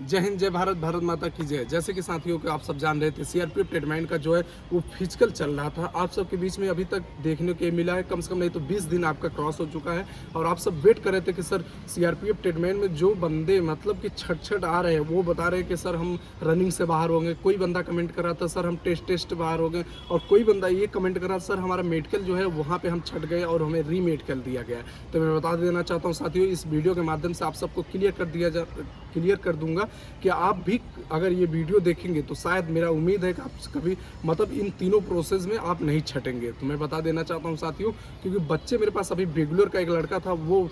जय हिंद, जय भारत, भारत माता की जय। जैसे कि साथियों को आप सब जान रहे थे, सीआरपीएफ ट्रीटमेंट का जो है वो फिजिकल चल रहा था। आप सबके बीच में अभी तक देखने को मिला है, कम से कम नहीं तो 20 दिन आपका क्रॉस हो चुका है और आप सब वेट कर रहे थे कि सर सीआरपीएफ ट्रीटमेंट में जो बंदे मतलब कि छट आ रहे हैं वो बता रहे हैं कि सर हम रनिंग से बाहर होंगे। कोई बंदा कमेंट कर रहा था सर हम टेस्ट बाहर हो गए, और कोई बंदा ये कमेंट कर रहा था सर हमारा मेडिकल जो है वहाँ पर हम छट गए और हमें रीमेडिकल दिया गया है। तो मैं बता देना चाहता हूँ साथियों, इस वीडियो के माध्यम से आप सबको क्लियर कर दूंगा कि आप भी अगर ये वीडियो देखेंगे तो शायद मेरा उम्मीद है कि आप कभी मतलब इन तीनों प्रोसेस में आप नहीं छटेंगे। तो मैं बता देना चाहता हूँ साथियों, क्योंकि बच्चे मेरे पास अभी बेगुलर का एक लड़का था, वो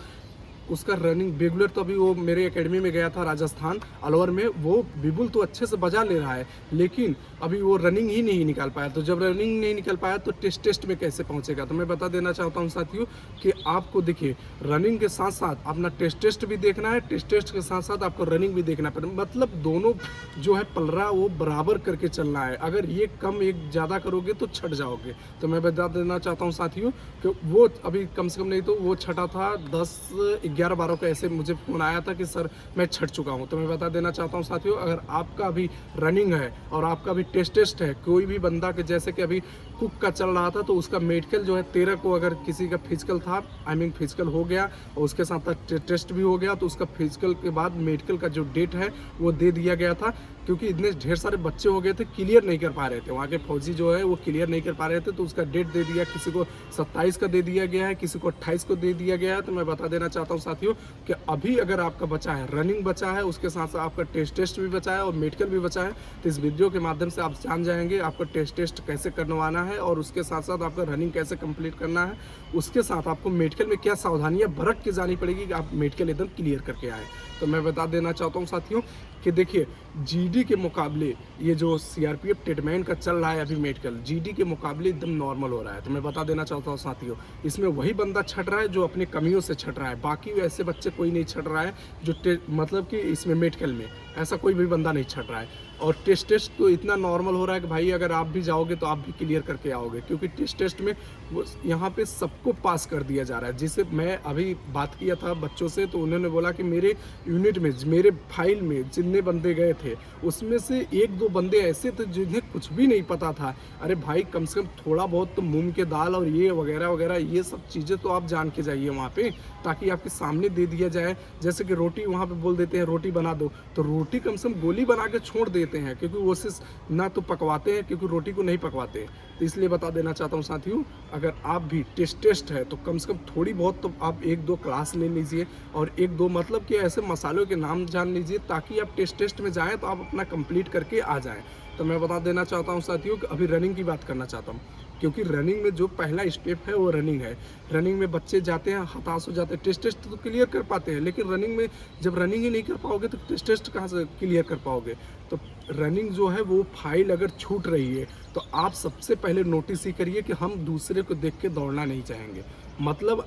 उसका रनिंग बेगुलर तो अभी वो मेरे एकेडमी में गया था राजस्थान अलवर में, वो बिबुल तो अच्छे से बजा ले रहा है लेकिन अभी वो रनिंग ही नहीं निकाल पाया। तो जब रनिंग नहीं निकाल पाया तो टेस्ट में कैसे पहुंचेगा। तो मैं बता देना चाहता हूं साथियों कि आपको देखिए रनिंग के साथ साथ अपना टेस्ट भी देखना है, टेस्ट के साथ साथ आपको रनिंग भी देखना है। मतलब दोनों जो है पलरा वो बराबर करके चलना है। अगर ये कम एक ज़्यादा करोगे तो छट जाओगे। तो मैं बता देना चाहता हूँ साथियों कि वो अभी कम से कम नहीं तो वो छटा था 10-11-12 को ऐसे मुझे फ़ोन आया था कि सर मैं छट चुका हूं। तो मैं बता देना चाहता हूं साथियों, अगर आपका अभी रनिंग है और आपका अभी टेस्ट है, कोई भी बंदा के जैसे कि अभी कुक का चल रहा था तो उसका मेडिकल जो है 13 को अगर किसी का फिजिकल था, फिजिकल हो गया और उसके साथ टेस्ट भी हो गया, तो उसका फिजिकल के बाद मेडिकल का जो डेट है वो दे दिया गया था। क्योंकि इतने ढेर सारे बच्चे हो गए थे, क्लियर नहीं कर पा रहे थे, वहाँ के फौजी जो है वो क्लियर नहीं कर पा रहे थे, तो उसका डेट दे दिया, किसी को 27 का दे दिया गया है, किसी को 28 को दे दिया गया है। तो मैं बता देना चाहता हूँ साथियों कि अभी अगर आपका बचा है रनिंग बचा है, उसके साथ साथ आपका टेस्ट भी बचा है और मेडिकल भी बचा है, तो इस वीडियो के माध्यम से आप जान जाएंगे आपका टेस्ट कैसे करवाना है और उसके साथ साथ आपका रनिंग कैसे कंप्लीट करना है। उसके साथ आपको मेडिकल में क्या सावधानियां बरत के जानी पड़ेगी कि आप मेडिकल एकदम क्लियर करके आए। तो मैं बता देना चाहता हूँ साथियों कि देखिए जीडी के मुकाबले ये जो सीआरपीएफ ट्रीटमेंट का चल रहा है अभी मेडिकल, जीडी के मुकाबले एकदम नॉर्मल हो रहा है। तो मैं बता देना चाहता हूँ साथियों, इसमें वही बंदा छट रहा है जो अपनी कमियों से छट रहा है, बाकी ऐसे बच्चे कोई नहीं छट रहा है जो मतलब कि इसमें मेडिकल में ऐसा कोई भी बंदा नहीं छट रहा है। और टेस्ट तो इतना नॉर्मल हो रहा है कि भाई अगर आप भी जाओगे तो आप भी क्लियर करके आओगे, क्योंकि टेस्ट में वो यहाँ पे सबको पास कर दिया जा रहा है। जिसे मैं अभी बात किया था बच्चों से तो उन्होंने बोला कि मेरे यूनिट में मेरे फाइल में जितने बंदे गए थे उसमें से 1-2 बंदे ऐसे थे जिन्हें कुछ भी नहीं पता था। अरे भाई कम से कम थोड़ा बहुत तो मूंग के दाल और ये वगैरह वगैरह ये सब चीज़ें तो आप जान के जाइए वहाँ पे, ताकि आपके सामने दे दिया जाए। जैसे कि रोटी वहाँ पे बोल देते हैं रोटी बना दो, तो रोटी कम से कम गोली बना के छोड़ देते हैं, क्योंकि वो सिर्फ ना तो पकवाते हैं क्योंकि रोटी को नहीं पकवाते। तो इसलिए बता देना चाहता हूँ साथियों, अगर आप भी टेस्ट है तो कम से कम थोड़ी बहुत तो आप 1-2 क्लास ले लीजिए और 1-2 मतलब कि ऐसे मसालों के नाम जान लीजिए, ताकि आप टेस्ट में जाएँ तो आप अपना कंप्लीट करके आ जाएँ। तो मैं बता देना चाहता हूँ साथियों कि अभी रनिंग की बात करना चाहता हूँ, क्योंकि रनिंग में जो पहला स्टेप है वो रनिंग है। रनिंग में बच्चे जाते हैं हताश हो जाते हैं, टेस्ट तो क्लियर कर पाते हैं लेकिन रनिंग में जब रनिंग ही नहीं कर पाओगे तो टेस्ट कहाँ से क्लियर कर पाओगे। तो रनिंग जो है वो फाइल अगर छूट रही है तो आप सबसे पहले नोटिस ही करिए कि हम दूसरे को देख के दौड़ना नहीं चाहेंगे। मतलब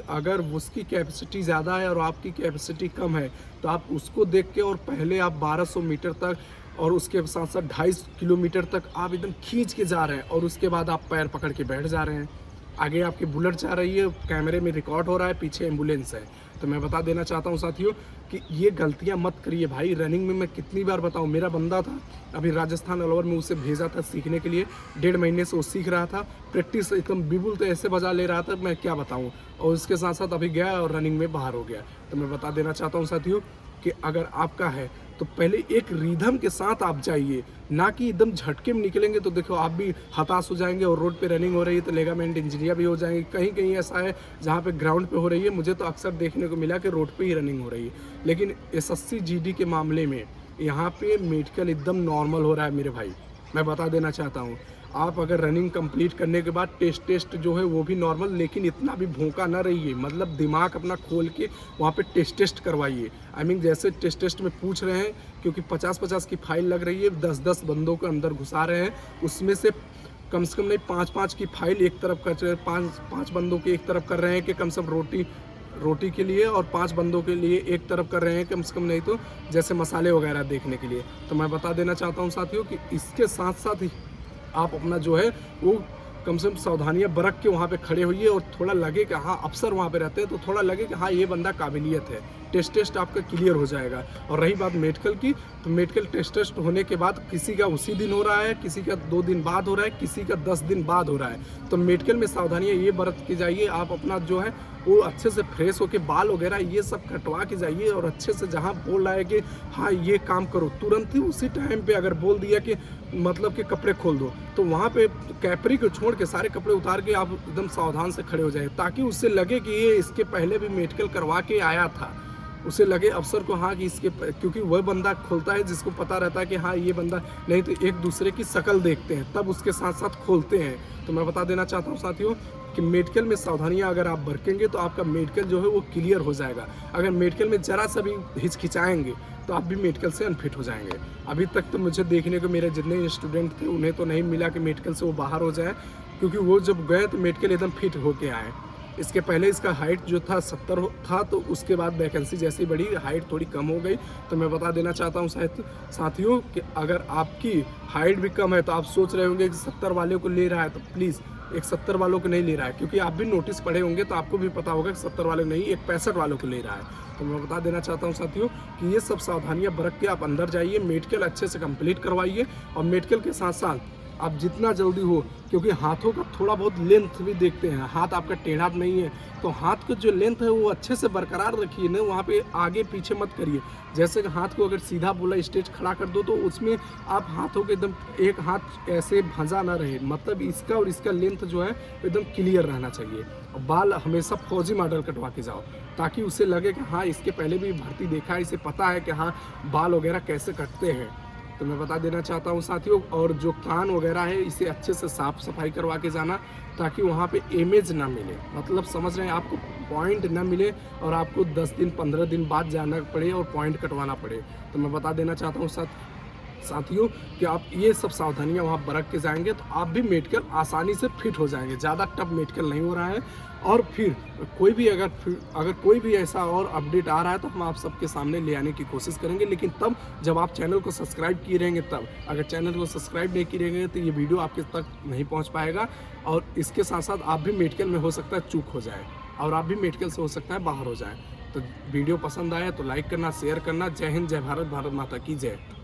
अगर उसकी कैपेसिटी ज़्यादा है और आपकी कैपेसिटी कम है तो आप उसको देख के और पहले आप 1200 मीटर तक और उसके साथ साथ 2.5 किलोमीटर तक आप एकदम खींच के जा रहे हैं और उसके बाद आप पैर पकड़ के बैठ जा रहे हैं। आगे आपकी बुलेट जा रही है, कैमरे में रिकॉर्ड हो रहा है, पीछे एम्बुलेंस है। तो मैं बता देना चाहता हूँ साथियों कि ये गलतियाँ मत करिए भाई। रनिंग में मैं कितनी बार बताऊँ, मेरा बंदा था अभी राजस्थान अलवर में, उसे भेजा था सीखने के लिए, 1.5 महीने से वो सीख रहा था, प्रैक्टिस एकदम बिल्कुल तो ऐसे बजा ले रहा था मैं क्या बताऊँ, और उसके साथ साथ अभी गया और रनिंग में बाहर हो गया। तो मैं बता देना चाहता हूँ साथियों कि अगर आपका है तो पहले एक रिदम के साथ आप जाइए, ना कि एकदम झटके में निकलेंगे तो देखो आप भी हताश हो जाएंगे और रोड पे रनिंग हो रही है तो लिगामेंट इंजरियाँ भी हो जाएंगी। कहीं कहीं ऐसा है जहाँ पे ग्राउंड पे हो रही है, मुझे तो अक्सर देखने को मिला कि रोड पे ही रनिंग हो रही है, लेकिन एसएससी जीडी के मामले में यहाँ पे मेडिकल एकदम नॉर्मल हो रहा है मेरे भाई। मैं बता देना चाहता हूँ, आप अगर रनिंग कंप्लीट करने के बाद टेस्ट जो है वो भी नॉर्मल, लेकिन इतना भी भूखा ना रहिए, मतलब दिमाग अपना खोल के वहाँ पे टेस्ट करवाइए। जैसे टेस्ट में पूछ रहे हैं, क्योंकि 50-50 की फाइल लग रही है, 10-10 बंदों को अंदर घुसा रहे हैं, उसमें से कम से कम नहीं 5-5 की फाइल एक तरफ कर रहे हैं, 5 बंदों की एक तरफ कर रहे हैं कि कम से कम रोटी के लिए, और 5 बंदों के लिए एक तरफ कर रहे हैं कम से कम नहीं तो जैसे मसाले वगैरह देखने के लिए। तो मैं बता देना चाहता हूँ साथियों कि इसके साथ साथ ही आप अपना जो है वो कम से कम सावधानियां बरत के वहाँ पे खड़े होइए, और थोड़ा लगे कि हाँ अफसर वहाँ पे रहते हैं तो थोड़ा लगे कि हाँ ये बंदा काबिलियत है, टेस्ट आपका क्लियर हो जाएगा। और रही बात मेडिकल की, तो मेडिकल टेस्ट होने के बाद किसी का उसी दिन हो रहा है, किसी का 2 दिन बाद हो रहा है, किसी का 10 दिन बाद हो रहा है। तो मेडिकल में सावधानियाँ ये बरत के जाइए, आप अपना जो है वो अच्छे से फ्रेश होके बाल वगैरह ये सब कटवा के जाइए, और अच्छे से जहाँ बोल रहा है कि हाँ ये काम करो, तुरंत ही उसी टाइम पे अगर बोल दिया कि मतलब कि कपड़े खोल दो, तो वहाँ पे कैपरी को छोड़ के सारे कपड़े उतार के आप एकदम सावधान से खड़े हो जाए, ताकि उससे लगे कि ये इसके पहले भी मेडिकल करवा के आया था। उसे लगे अफसर को हाँ कि इसके, क्योंकि वह बंदा खोलता है जिसको पता रहता है कि हाँ ये बंदा, नहीं तो एक दूसरे की शक्ल देखते हैं तब उसके साथ साथ खोलते हैं। तो मैं बता देना चाहता हूँ साथियों कि मेडिकल में सावधानियां अगर आप बरतेंगे तो आपका मेडिकल जो है वो क्लियर हो जाएगा। अगर मेडिकल में ज़रा सा भी हिचकिचाएंगे तो आप भी मेडिकल से अनफिट हो जाएंगे। अभी तक तो मुझे देखने को मेरे जितने स्टूडेंट थे उन्हें तो नहीं मिला कि मेडिकल से वो बाहर हो जाए, क्योंकि वो जब गए तो मेडिकल एकदम फिट होके आए। इसके पहले इसका हाइट जो था 70 था, तो उसके बाद वैकेंसी जैसी बढ़ी हाइट थोड़ी कम हो गई। तो मैं बता देना चाहता हूँ साथियों कि अगर आपकी हाइट भी कम है तो आप सोच रहे होंगे कि 70 वाले को ले रहा है, तो प्लीज़ एक 70 वालों को नहीं ले रहा है, क्योंकि आप भी नोटिस पढ़े होंगे तो आपको भी पता होगा कि 70 वाले को नहीं, एक 65 वालों को ले रहा है। तो मैं बता देना चाहता हूँ साथियों कि ये सब सावधानियाँ बरत के आप अंदर जाइए, मेडिकल अच्छे से कंप्लीट करवाइए। और मेडिकल के साथ साथ आप जितना जल्दी हो, क्योंकि हाथों का थोड़ा बहुत लेंथ भी देखते हैं, हाथ आपका टेढ़ा नहीं है तो हाथ का जो लेंथ है वो अच्छे से बरकरार रखिए ना, वहाँ पे आगे पीछे मत करिए। जैसे कि हाथ को अगर सीधा बोला स्ट्रेच खड़ा कर दो तो उसमें आप हाथों के एकदम एक हाथ ऐसे भंजा ना रहे, मतलब इसका और इसका लेंथ जो है एकदम क्लियर रहना चाहिए। और बाल हमेशा फौजी मॉडल कटवा के जाओ, ताकि उसे लगे कि हाँ इसके पहले भी भर्ती देखा है, इसे पता है कि हाँ बाल वगैरह कैसे कटते हैं। तो मैं बता देना चाहता हूँ साथियों, और जो कान वगैरह है इसे अच्छे से साफ सफाई करवा के जाना, ताकि वहाँ पे इमेज ना मिले, मतलब समझ रहे हैं, आपको पॉइंट ना मिले और आपको 10 दिन 15 दिन बाद जाना पड़े और पॉइंट कटवाना पड़े। तो मैं बता देना चाहता हूँ साथियों कि आप ये सब सावधानियां वहाँ बरत के जाएंगे तो आप भी मेडिकल आसानी से फिट हो जाएंगे। ज़्यादा टफ मेडिकल नहीं हो रहा है। और फिर कोई भी अगर कोई भी ऐसा और अपडेट आ रहा है तो हम आप सबके सामने ले आने की कोशिश करेंगे, लेकिन तब जब आप चैनल को सब्सक्राइब किए रहेंगे तब। अगर चैनल को सब्सक्राइब नहीं किए रहेंगे तो ये वीडियो आपके तक नहीं पहुँच पाएगा, और इसके साथ साथ आप भी मेडिकल में हो सकता है चूक हो जाए, और आप भी मेडिकल से हो सकता है बाहर हो जाए। तो वीडियो पसंद आया तो लाइक करना, शेयर करना। जय हिंद, जय भारत, भारत माता की जय।